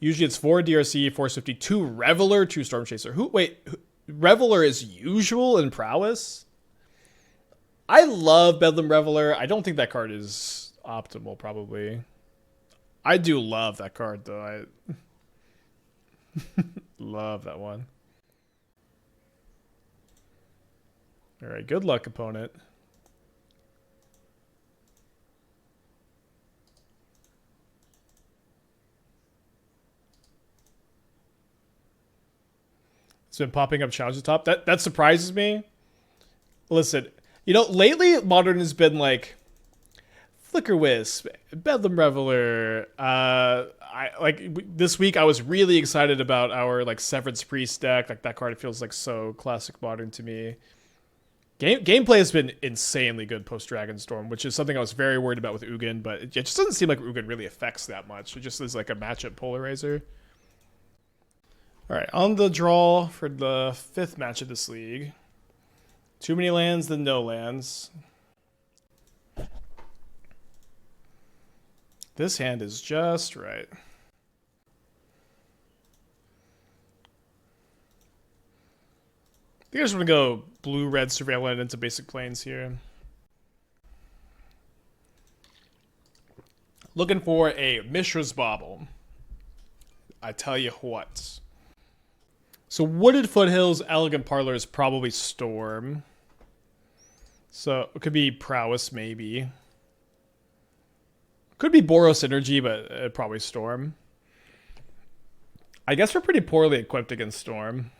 Usually it's 4 DRC, 4 Swifty, 2 Reveler, 2 Storm Chaser. Reveler is usual in prowess. I love Bedlam Reveler. I don't think that card is optimal, probably. I do love that card, though. I love that one. All right, good luck, opponent. It's been popping up challenges top. That surprises me. Listen, lately Modern has been like Flicker Wisp, Bedlam Reveler. This week I was really excited about our like Severance Priest deck. Like that card feels like so classic Modern to me. Gameplay has been insanely good post Dragonstorm, which is something I was very worried about with Ugin, but it just doesn't seem like Ugin really affects that much. It just is like a matchup polarizer. All right, on the draw for the 5th match of this league. Too many lands than no lands. This hand is just right. I think I just want to go blue-red Surveillant into basic planes here. Looking for a Mishra's Bauble. I tell you what. So Wooded Foothills, Elegant Parlor is probably Storm. So it could be Prowess, maybe. Could be Boros Energy, but probably Storm. I guess we're pretty poorly equipped against Storm.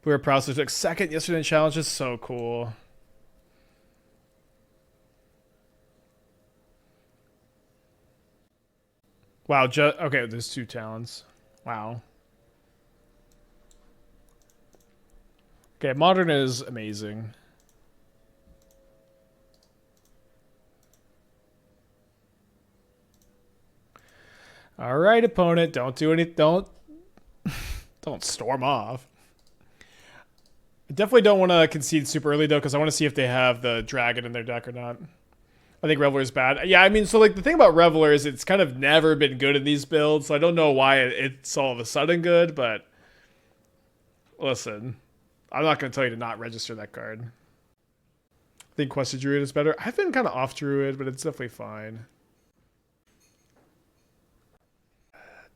We were Prowess took 2nd yesterday in challenge. Is so cool. Wow, okay, there's 2 talents. Wow. Okay, Modern is amazing. All right, opponent, don't do any, don't storm off. I definitely don't want to concede super early though, because I want to see if they have the dragon in their deck or not. I think Reveler is bad. Yeah, I mean, so like the thing about Reveler is it's kind of never been good in these builds, so I don't know why it's all of a sudden good, but listen, I'm not going to tell you to not register that card. I think Quested Druid is better. I've been kind of off Druid, but it's definitely fine.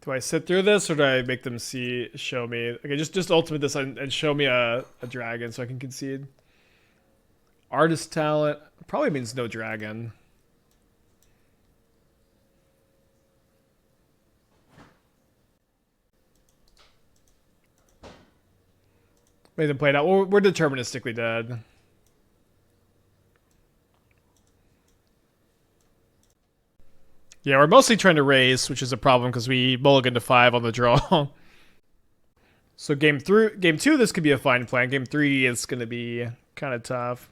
Do I sit through this, or do I make them show me? Okay, just ultimate this and show me a dragon so I can concede. Artist talent probably means no dragon. Made them play it out. We're deterministically dead. Yeah, we're mostly trying to raise, which is a problem because we mulligan to 5 on the draw. So game 2, this could be a fine plan. Game 3 is going to be kind of tough.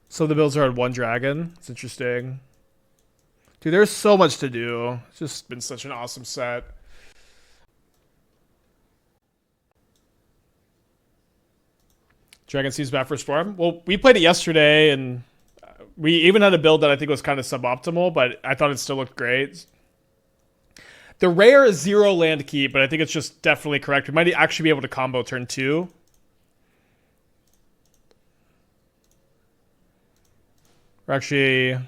So the builds are on 1 dragon. It's interesting. Dude, there's so much to do. It's just been such an awesome set. Dragon Seeds bad for Storm. Well, we played it yesterday, and we even had a build that I think was kind of suboptimal, but I thought it still looked great. The rare is 0 land keep, but I think it's just definitely correct. We might actually be able to combo turn 2. We're actually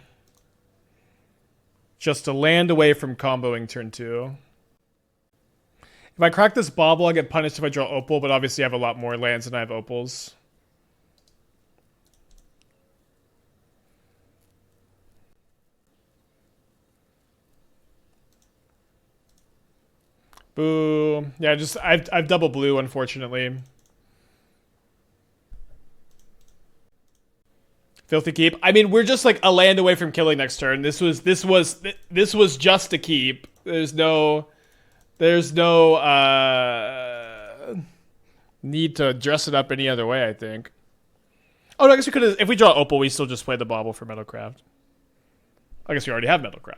just a land away from comboing turn 2. If I crack this Bauble, I get punished if I draw Opal, but obviously I have a lot more lands than I have Opals. Boo. Yeah, just I've double blue, unfortunately. Filthy keep. I mean, we're just like a land away from killing next turn. This was just a keep. There's no need to dress it up any other way, I think. Oh, no, I guess we could have, if we draw Opal, we still just play the Bauble for Metalcraft. I guess we already have Metalcraft.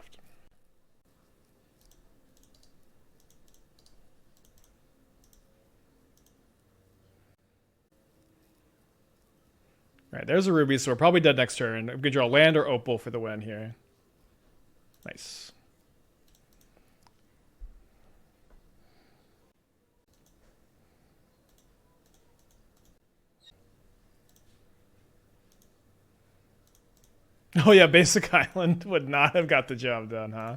Alright, there's a ruby, so we're probably dead next turn. We could draw land or Opal for the win here. Nice. Oh yeah, Basic Island would not have got the job done, huh?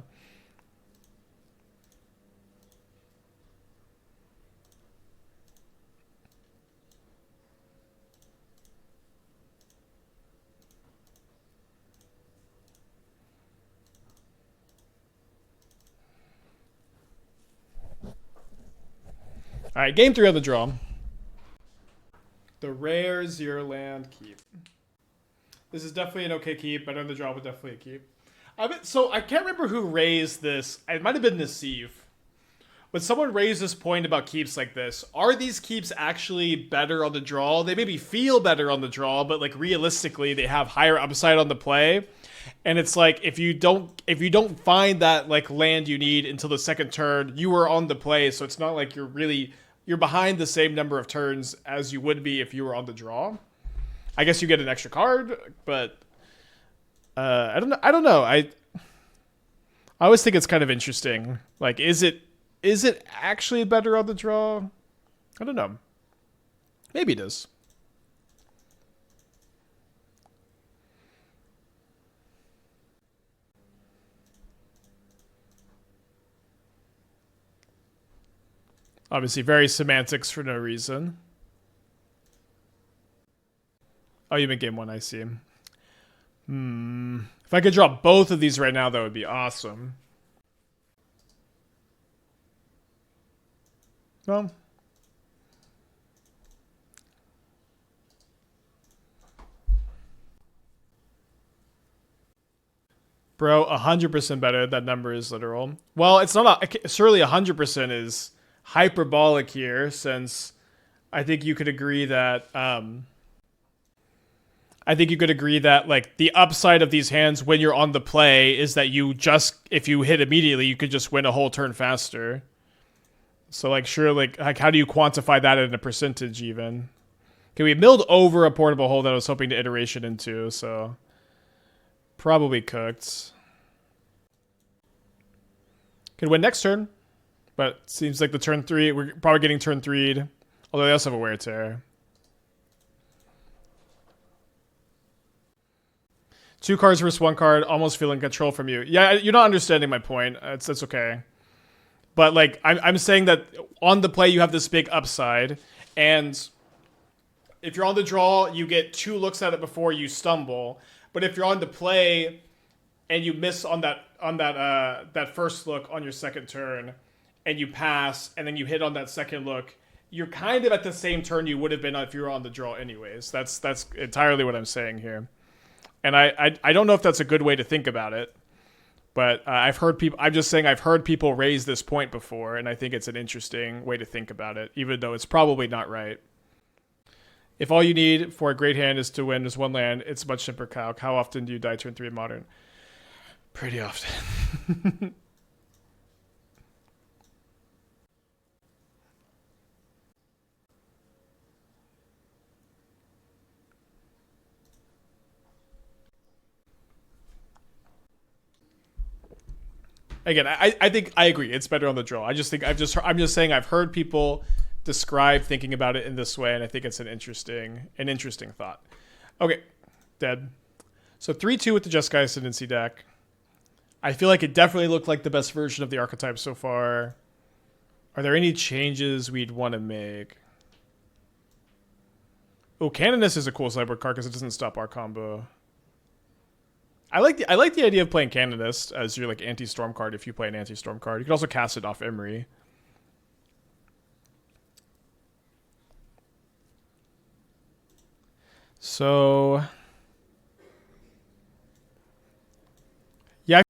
Alright, game 3 of the draw. The rare 0 land keep. This is definitely an okay keep. Better than the draw, but definitely a keep. So I can't remember who raised this. It might have been Nassif. But someone raised this point about keeps like this. Are these keeps actually better on the draw? They maybe feel better on the draw, but like realistically, they have higher upside on the play. And it's like if you don't find that like land you need until the second turn, you are on the play. So it's not like you're behind the same number of turns as you would be if you were on the draw. I guess you get an extra card, but I don't know. I always think it's kind of interesting. Like, is it actually better on the draw? I don't know. Maybe it is. Obviously, very semantics for no reason. Oh, you meant game 1, I see. If I could draw both of these right now, that would be awesome. Well. Bro, 100% better. That number is literal. Well, it's not surely 100% is hyperbolic here, since I think you could agree that like the upside of these hands when you're on the play is that if you hit immediately, you could just win a whole turn faster. So like sure, like how do you quantify that in a percentage even? Okay, we milled over a portable hole that I was hoping to iteration into, so probably cooked. Could win next turn. But seems like the turn 3, we're probably getting turn 3'd. Although they also have a wear tear. 2 cards versus 1 card, almost feeling control from you. Yeah, you're not understanding my point. That's okay. But like, I'm saying that on the play you have this big upside, and if you're on the draw, you get 2 looks at it before you stumble. But if you're on the play and you miss on that first look on your second turn, and you pass, and then you hit on that second look, you're kind of at the same turn you would have been if you were on the draw anyways. That's entirely what I'm saying here. And I don't know if that's a good way to think about it, but I've heard people raise this point before, and I think it's an interesting way to think about it, even though it's probably not right. If all you need for a great hand is to win just 1 land, it's much simpler, calc. How often do you die turn 3 in Modern? Pretty often. Again, I think I agree. It's better on the draw. I'm just saying I've heard people describe thinking about it in this way, and I think it's an interesting thought. Okay, dead. So 3-2 with the Jeskai Ascendancy deck. I feel like it definitely looked like the best version of the archetype so far. Are there any changes we'd want to make? Oh, Canonist is a cool sideboard card because it doesn't stop our combo. I like the idea of playing Canonist as your like anti-storm card if you play an anti-storm card. You can also cast it off Emry. So yeah.